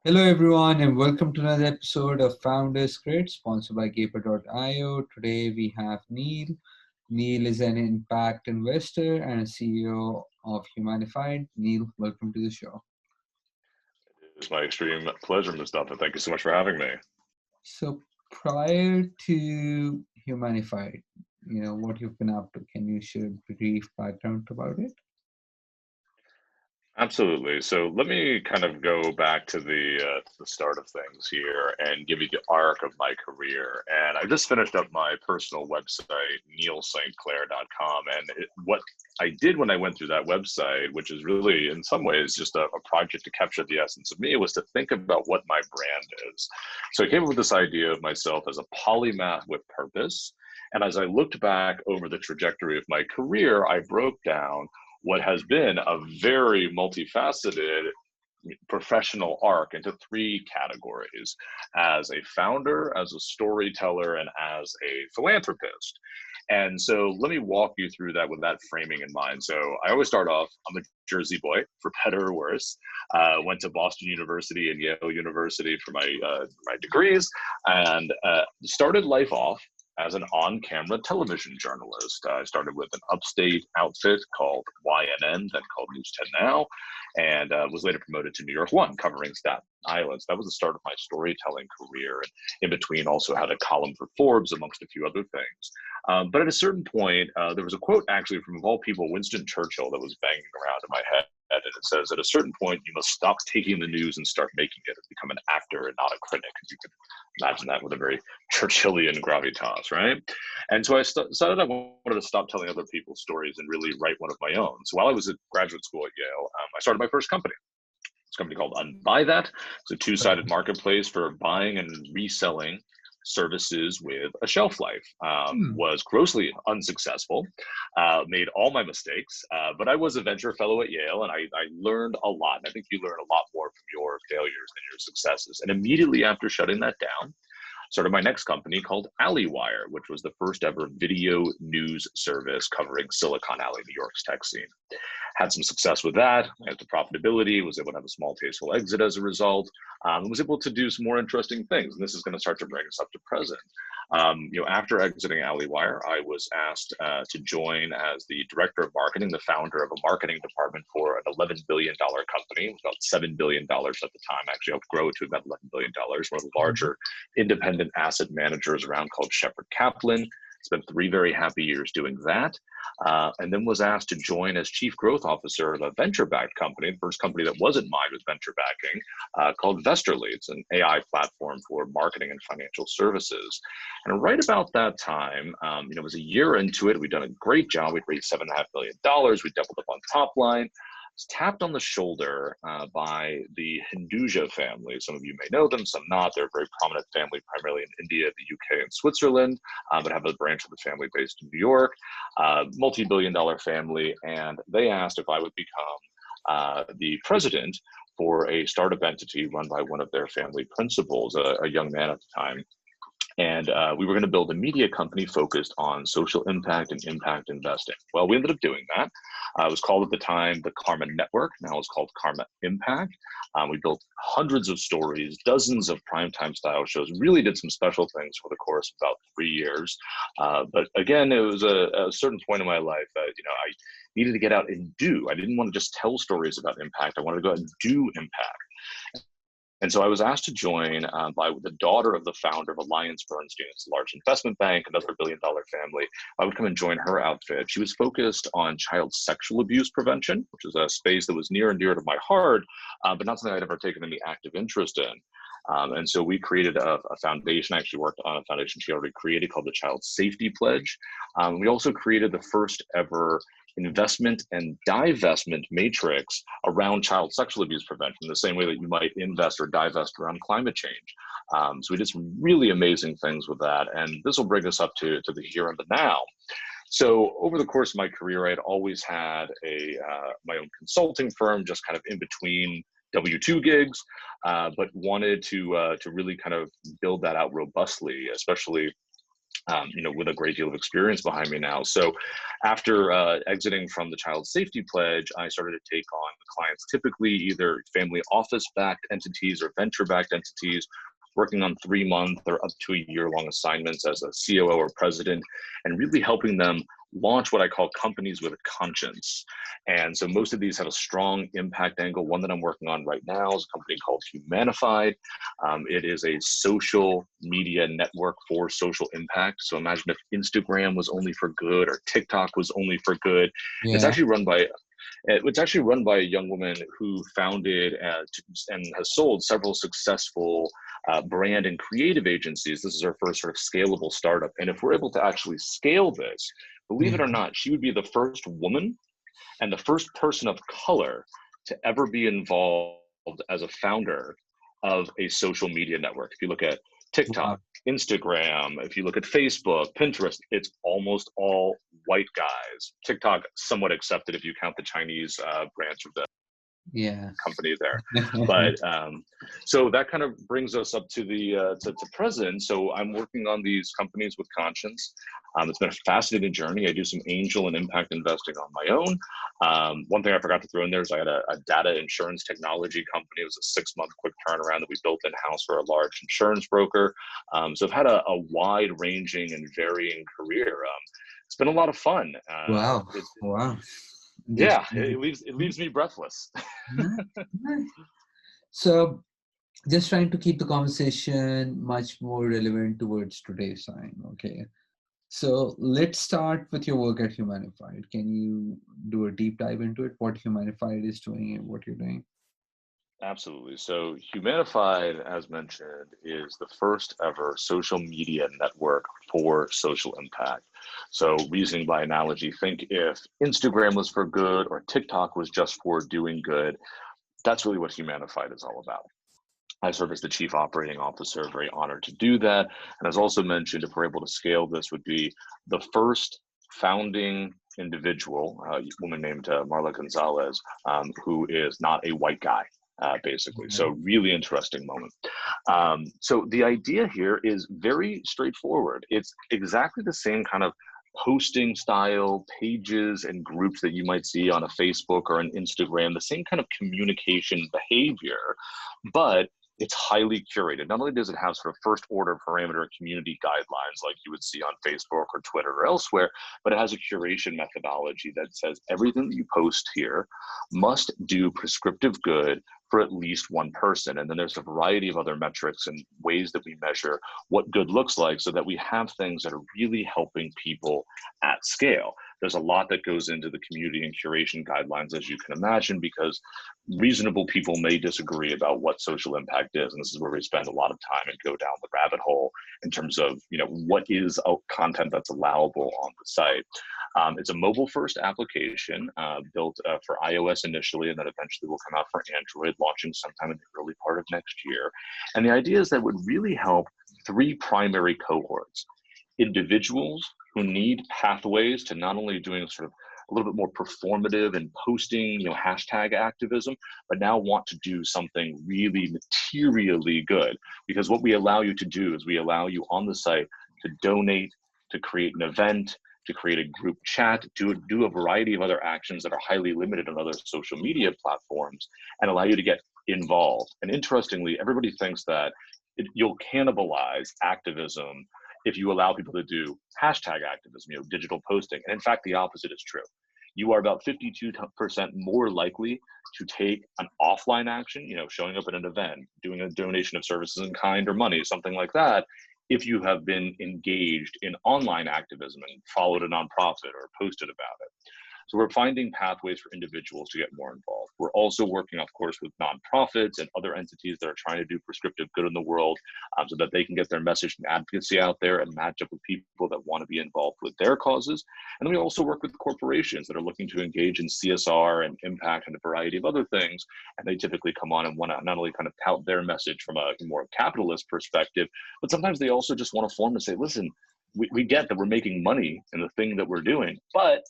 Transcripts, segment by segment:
Hello, everyone, and welcome to another episode of Founders Grid, sponsored by Gaper.io. Today we have Neil. Neil is an impact investor and CEO of Humanified. Neil, welcome to the show. It's my extreme pleasure, Mustafa. Thank you so much for having me. So, prior to Humanified, what you've been up to, can you share a brief background about it? Absolutely. So let me kind of go back to the start of things here and give you the arc of my career. And I just finished up my personal website, neilstclair.com. And what I did when I went through that website, which is really in some ways just a project to capture the essence of me, was to think about what my brand is. So I came up with this idea of myself as a polymath with purpose. And as I looked back over the trajectory of my career, I broke down what has been a very multifaceted professional arc into three categories: as a founder, as a storyteller, and as a philanthropist. And so let me walk you through that with that framing in mind. So I always start off, I'm a Jersey boy, for better or worse. Went to Boston University and Yale University for my degrees, and started life off as an on-camera television journalist. I started with an upstate outfit called YNN, then called News 10 Now, and was later promoted to New York One, covering Staten Island. So that was the start of my storytelling career. And in between, also had a column for Forbes, amongst a few other things. But at a certain point, there was a quote actually from, of all people, Winston Churchill, that was banging around in my head. And it says, at a certain point, you must stop taking the news and start making it, and become an actor and not a critic. You could imagine that with a very Churchillian gravitas, right? And so I decided I wanted to stop telling other people's stories and really write one of my own. So while I was at graduate school at Yale, I started my first company. It's a company called Unbuy That. It's a two-sided marketplace for buying and reselling services with a shelf life. Was grossly unsuccessful, made all my mistakes, but I was a venture fellow at Yale, and I learned a lot. And I think you learn a lot more from your failures than your successes. And immediately after shutting that down, started my next company called Alleywire, which was the first ever video news service covering Silicon Alley, New York's tech scene. Had some success with that, had the profitability, was able to have a small tasteful exit as a result, was able to do some more interesting things. And this is going to start to bring us up to present. After exiting Alleywire, I was asked to join as the director of marketing, the founder of a marketing department for an $11 billion company. It was about $7 billion at the time. Actually helped grow it to about $11 billion, one of the larger independent asset managers around, called Shepherd Kaplan. Spent 3 very happy years doing that, and then was asked to join as chief growth officer of a venture-backed company, the first company that wasn't mine with venture backing, called Vesterly. It's an AI platform for marketing and financial services. And right about that time, it was a year into it. We'd done a great job. We'd raised $7.5 million. We doubled up on top line. Tapped on the shoulder by the Hinduja family. Some of you may know them, some not. They're a very prominent family, primarily in India, the UK, and Switzerland, but have a branch of the family based in New York, multi-billion-dollar family. And they asked if I would become the president for a startup entity run by one of their family principals, a young man at the time. And we were going to build a media company focused on social impact and impact investing. Well, we ended up doing that. It was called at the time the Karma Network. Now it's called Karma Impact. We built hundreds of stories, dozens of primetime style shows, really did some special things for the course of about 3 years. But again, it was a certain point in my life that, I needed to get out and do. I didn't want to just tell stories about impact. I wanted to go out and do impact. And so I was asked to join by the daughter of the founder of AllianceBernstein. It's a large investment bank, another billion-dollar family. I would come and join her outfit. She was focused on child sexual abuse prevention, which is a space that was near and dear to my heart, but not something I'd ever taken any active interest in. And so we created a foundation. I actually worked on a foundation she already created called the Child Safety Pledge. We also created the first ever investment and divestment matrix around child sexual abuse prevention, the same way that you might invest or divest around climate change. So we did some really amazing things with that. And this will bring us up to the here and the now. So over the course of my career, I had always had my own consulting firm, just kind of in between W-2 gigs, but wanted to really kind of build that out robustly, especially with a great deal of experience behind me now. So after exiting from the child safety pledge, I started to take on clients, typically either family office-backed entities or venture-backed entities, working on 3-month or up to a year-long assignments as a COO or president, and really helping them launch what I call companies with a conscience. And so most of these have a strong impact angle. One that I'm working on right now is a company called Humanified. It is a social media network for social impact. So imagine if Instagram was only for good or TikTok was only for good. It's Yeah. actually run by a young woman who founded and has sold several successful brand and creative agencies. This is her first sort of scalable startup. And if we're able to actually scale this, believe it or Yeah. not, she would be the first woman and the first person of color to ever be involved as a founder of a social media network. If you look at Wow. TikTok, Instagram, if you look at Facebook, Pinterest, it's almost all white guys. TikTok somewhat accepted if you count the Chinese branch of the Yeah. company there. But so that kind of brings us up to the to present. So I'm working on these companies with conscience. It's been a fascinating journey. I do some angel and impact investing on my own. One thing I forgot to throw in there is I had a data insurance technology company. It was a 6-month quick turnaround that we built in-house for a large insurance broker. So I've had a wide ranging and varying career. It's been a lot of fun. Wow. Wow. Just Yeah, it leaves me breathless. nice. Nice. So just trying to keep the conversation much more relevant towards today's time. Okay. So let's start with your work at Humanified. Can you do a deep dive into it? What Humanified is doing and what you're doing? Absolutely. So, Humanified, as mentioned, is the first ever social media network for social impact. So, reasoning by analogy, think if Instagram was for good or TikTok was just for doing good, that's really what Humanified is all about. I serve as the chief operating officer, very honored to do that. And as also mentioned, if we're able to scale this, would be the first founding individual, a woman named Marla Gonzalez, who is not a white guy. Basically. Yeah. So, really interesting moment. So, the idea here is very straightforward. It's exactly the same kind of posting style, pages, and groups that you might see on a Facebook or an Instagram, the same kind of communication behavior, but it's highly curated. Not only does it have sort of first order parameter community guidelines like you would see on Facebook or Twitter or elsewhere, but it has a curation methodology that says everything that you post here must do prescriptive good for at least one person. And then there's a variety of other metrics and ways that we measure what good looks like so that we have things that are really helping people at scale. There's a lot that goes into the community and curation guidelines, as you can imagine, because reasonable people may disagree about what social impact is. And this is where we spend a lot of time and go down the rabbit hole in terms of, what is content that's allowable on the site. It's a mobile first application built for iOS initially, and then eventually will come out for Android, launching sometime in the early part of next year. And the idea is that would really help 3 primary cohorts: individuals who need pathways to not only doing sort of a little bit more performative and posting, hashtag activism, but now want to do something really materially good. Because what we allow you to do is we allow you on the site to donate, to create an event, to create a group chat, to do a variety of other actions that are highly limited on other social media platforms and allow you to get involved. And interestingly, everybody thinks that you'll cannibalize activism if you allow people to do hashtag activism, digital posting. And in fact, the opposite is true. You are about 52% more likely to take an offline action, showing up at an event, doing a donation of services in kind or money, something like that, if you have been engaged in online activism and followed a nonprofit or posted about it. So we're finding pathways for individuals to get more involved. We're also working, of course, with nonprofits and other entities that are trying to do prescriptive good in the world so that they can get their message and advocacy out there and match up with people that want to be involved with their causes. And then we also work with corporations that are looking to engage in CSR and impact and a variety of other things. And they typically come on and want to not only kind of tout their message from a more capitalist perspective, but sometimes they also just want to form and say, listen, we get that we're making money in the thing that we're doing, but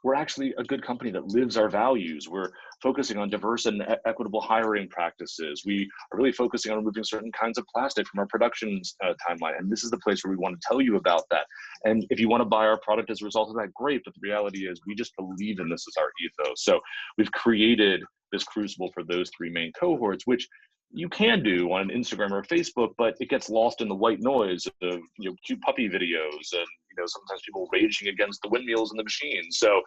we're actually a good company that lives our values. We're focusing on diverse and equitable hiring practices. We are really focusing on removing certain kinds of plastic from our production timeline. And this is the place where we want to tell you about that. And if you want to buy our product as a result of that, great. But the reality is we just believe in this as our ethos. So we've created this crucible for those three main cohorts, which you can do on an Instagram or Facebook, but it gets lost in the white noise of cute puppy videos and sometimes people raging against the windmills and the machines. So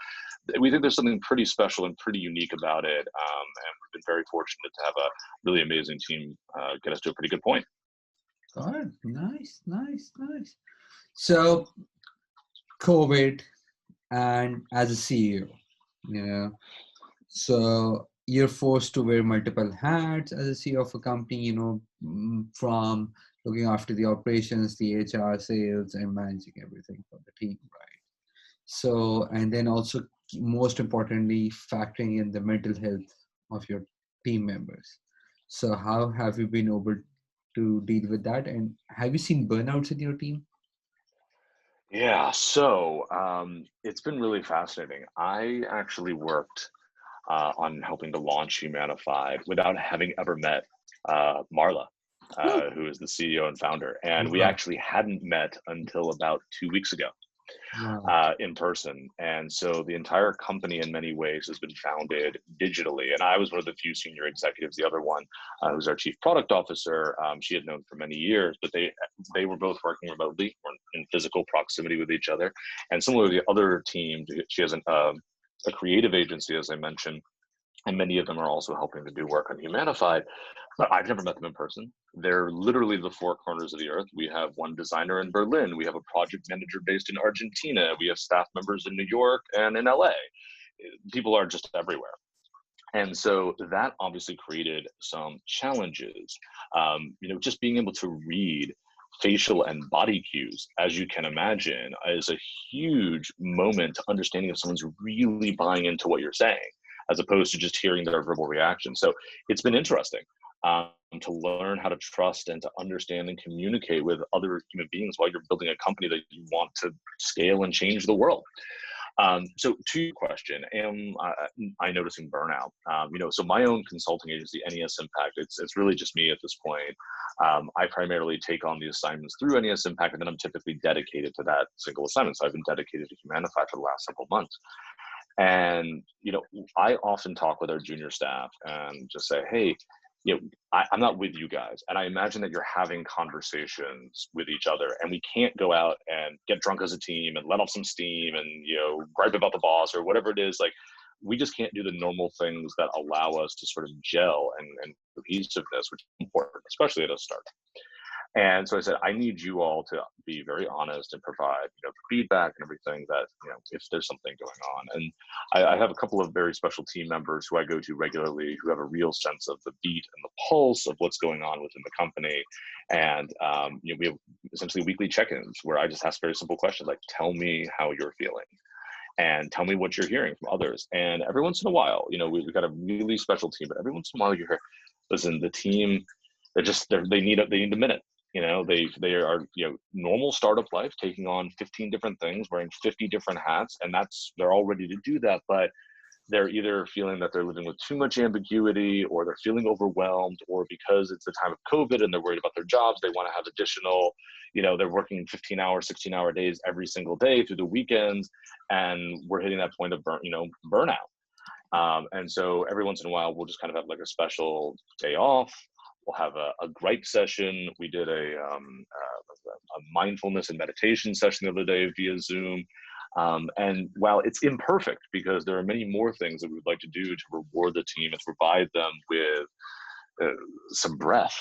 we think there's something pretty special and pretty unique about it, and we've been very fortunate to have a really amazing team get us to a pretty good point. Got it. Nice, nice, nice. So, COVID, and as a CEO, so you're forced to wear multiple hats as a CEO of a company, from looking after the operations, the HR, sales, and managing everything for the team, right? So, and then also, most importantly, factoring in the mental health of your team members. So, how have you been able to deal with that? And have you seen burnouts in your team? Yeah, so it's been really fascinating. I actually worked on helping to launch Humanified without having ever met Marla, Oh, who is the CEO and founder. And we wow. actually hadn't met until about 2 weeks ago Wow. in person. And so the entire company, in many ways, has been founded digitally. And I was one of the few senior executives. The other one, who's our chief product officer, she had known for many years, but they were both working remotely, were in physical proximity with each other. And similarly, the other team, she has a creative agency, as I mentioned, and many of them are also helping to do work on Humanified, but I've never met them in person. They're literally the four corners of the earth. We have one designer in Berlin. We have a project manager based in Argentina. We have staff members in New York and in LA. People are just everywhere. And so that obviously created some challenges. Just being able to read facial and body cues, as you can imagine, is a huge moment to understanding if someone's really buying into what you're saying, as opposed to just hearing their verbal reaction. So it's been interesting to learn how to trust and to understand and communicate with other human beings while you're building a company that you want to scale and change the world. So to your question, am I noticing burnout? So my own consulting agency, NES Impact, it's really just me at this point. I primarily take on the assignments through NES Impact, and then I'm typically dedicated to that single assignment. So I've been dedicated to Humanified for the last several months. And, I often talk with our junior staff and just say, hey, I'm not with you guys. And I imagine that you're having conversations with each other, and we can't go out and get drunk as a team and let off some steam and, gripe about the boss or whatever it is. Like, we just can't do the normal things that allow us to sort of gel and cohesiveness, which is important, especially at a start. And so I said, I need you all to be very honest and provide, feedback and everything that, if there's something going on. And I have a couple of very special team members who I go to regularly who have a real sense of the beat and the pulse of what's going on within the company. And, we have essentially weekly check-ins where I just ask very simple questions like, tell me how you're feeling and tell me what you're hearing from others. And every once in a while, we've got a really special team, but every once in a while you hear, listen, the team, they need a minute. They are, normal startup life, taking on 15 different things, wearing 50 different hats, and they're all ready to do that. But they're either feeling that they're living with too much ambiguity, or they're feeling overwhelmed, or because it's the time of COVID and they're worried about their jobs, they want to have additional, they're working 15-hour, 16-hour days every single day through the weekends, and we're hitting that point of burnout. And so every once in a while, we'll just kind of have like a special day off. We'll have a gripe session. We did a mindfulness and meditation session the other day via Zoom. And while it's imperfect, because there are many more things that we would like to do to reward the team and to provide them with some breath,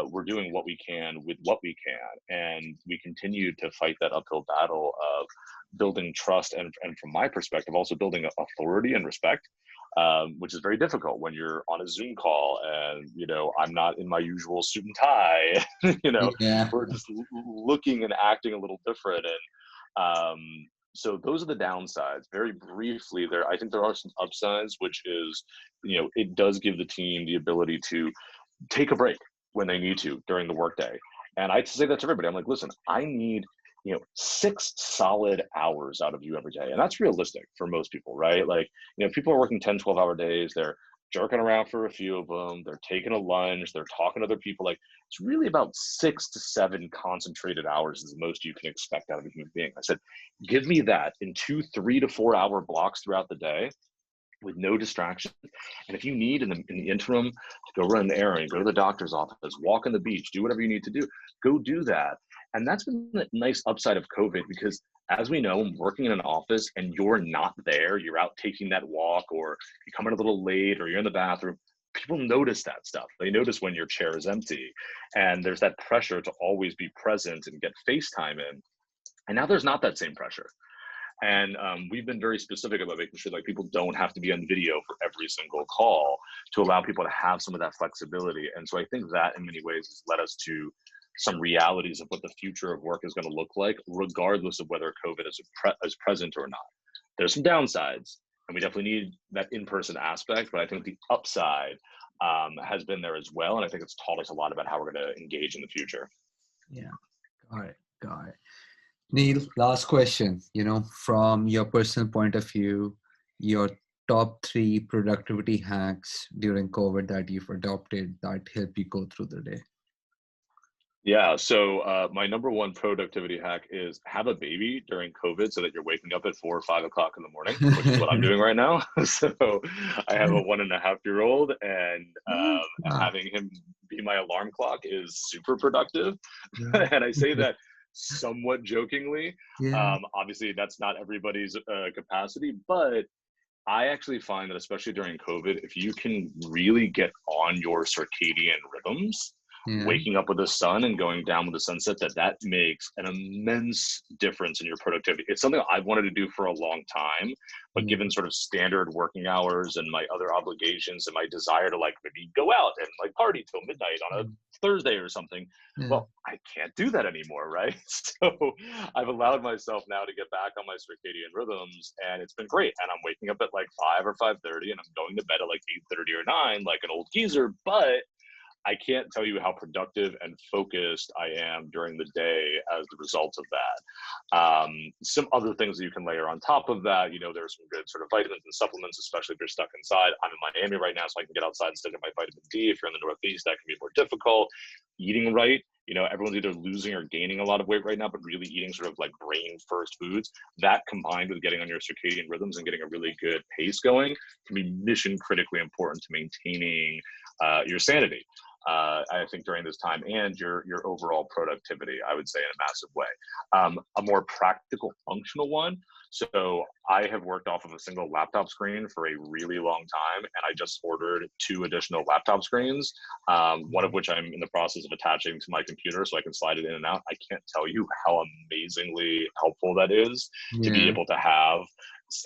we're doing what we can with what we can. And we continue to fight that uphill battle of building trust and from my perspective, also building authority and respect. Which is very difficult when you're on a Zoom call and, I'm not in my usual suit and tie, Yeah. we're just looking and acting a little different. And so those are the downsides. Very briefly, I think there are some upsides, which is, it does give the team the ability to take a break when they need to during the workday. And I say that to everybody. I'm like, listen, I need 6 solid hours out of you every day. And that's realistic for most people, right? Like, people are working 10, 12-hour days. They're jerking around for a few of them. They're taking a lunch. They're talking to other people. Like, it's really about 6 to 7 concentrated hours is the most you can expect out of a human being. I said, give me that in 2, 3 to 4 hour blocks throughout the day with no distraction. And if you need in the interim to go run an errand, go to the doctor's office, walk on the beach, do whatever you need to do, go do that. And that's been the nice upside of COVID, because as we know, working in an office and you're not there, you're out taking that walk, or you come in a little late, or you're in the bathroom, people notice that stuff. They notice when your chair is empty. And there's that pressure to always be present and get FaceTime in. And now there's not that same pressure. And we've been very specific about making sure like people don't have to be on video for every single call, to allow people to have some of that flexibility. And so I think that in many ways has led us to some realities of what the future of work is going to look like, regardless of whether COVID is present or not. There's some downsides, and we definitely need that in-person aspect, but I think the upside has been there as well. And I think it's taught us a lot about how we're going to engage in the future. Yeah, got it. Neil, last question, from your personal point of view, your top 3 productivity hacks during COVID that you've adopted that help you go through the day. Yeah, so my number one productivity hack is have a baby during COVID so that you're waking up at 4 or 5 o'clock in the morning, which is what I'm doing right now. So I have a 1.5-year-old, and having him be my alarm clock is super productive. Yeah. And I say that somewhat jokingly. Yeah. Obviously, that's not everybody's capacity, but I actually find that especially during COVID, if you can really get on your circadian rhythms, Yeah. waking up with the sun and going down with the sunset, that makes an immense difference in your productivity. It's something I've wanted to do for a long time, but given sort of standard working hours and my other obligations and my desire to like maybe go out and like party till midnight on a Thursday or something, well, I can't do that anymore, right? So I've allowed myself now to get back on my circadian rhythms, and it's been great. And I'm waking up at like 5 or 5:30, and I'm going to bed at like 8:30 or 9, like an old geezer, but I can't tell you how productive and focused I am during the day as the result of that. Some other things that you can layer on top of that, there's some good sort of vitamins and supplements, especially if you're stuck inside. I'm in Miami right now, so I can get outside and still get my vitamin D. If you're in the Northeast, that can be more difficult. Eating right, everyone's either losing or gaining a lot of weight right now, but really eating sort of like brain first foods, that combined with getting on your circadian rhythms and getting a really good pace going can be mission critically important to maintaining your sanity. I think during this time, and your overall productivity, I would say in a massive way. A more practical, functional one. So I have worked off of a single laptop screen for a really long time, and I just ordered 2 additional laptop screens, one of which I'm in the process of attaching to my computer so I can slide it in and out. I can't tell you how amazingly helpful that is to be able to have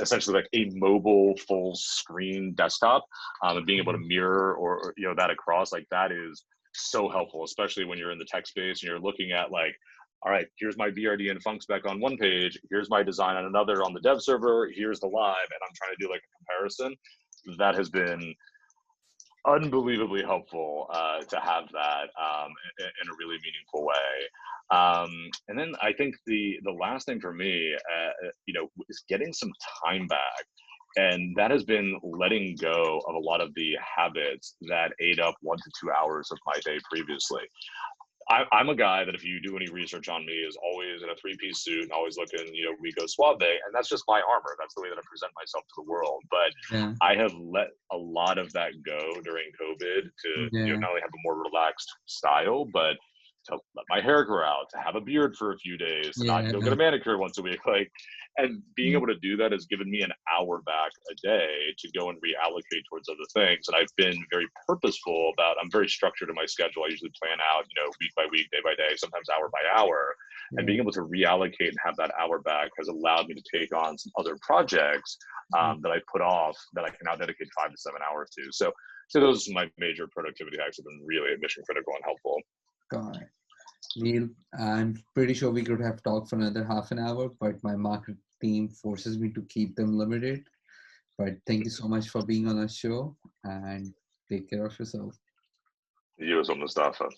essentially like a mobile full screen desktop, and being able to mirror or that across, like that is so helpful, especially when you're in the tech space and you're looking at like, all right, here's my BRD and Funk spec on one page, here's my design on another on the dev server, here's the live, and I'm trying to do like a comparison. That has been unbelievably helpful to have that in a really meaningful way. And then I think the last thing for me, is getting some time back. And that has been letting go of a lot of the habits that ate up 1 to 2 hours of my day previously. I'm a guy that if you do any research on me is always in a 3-piece suit and always looking, Rico Suave. And that's just my armor. That's the way that I present myself to the world. But I have let a lot of that go during COVID to not only have a more relaxed style, but to let my hair grow out, to have a beard for a few days, to not go get a manicure once a week. And being able to do that has given me an hour back a day to go and reallocate towards other things. And I've been very purposeful about, I'm very structured in my schedule. I usually plan out, week by week, day by day, sometimes hour by hour. And being able to reallocate and have that hour back has allowed me to take on some other projects that I put off that I can now dedicate 5 to 7 hours to. So those are my major productivity hacks have been really mission critical and helpful. Got it. Neil, I'm pretty sure we could have talked for another half an hour, but my market team forces me to keep them limited. But thank you so much for being on our show, and take care of yourself. You as well, Mustafa.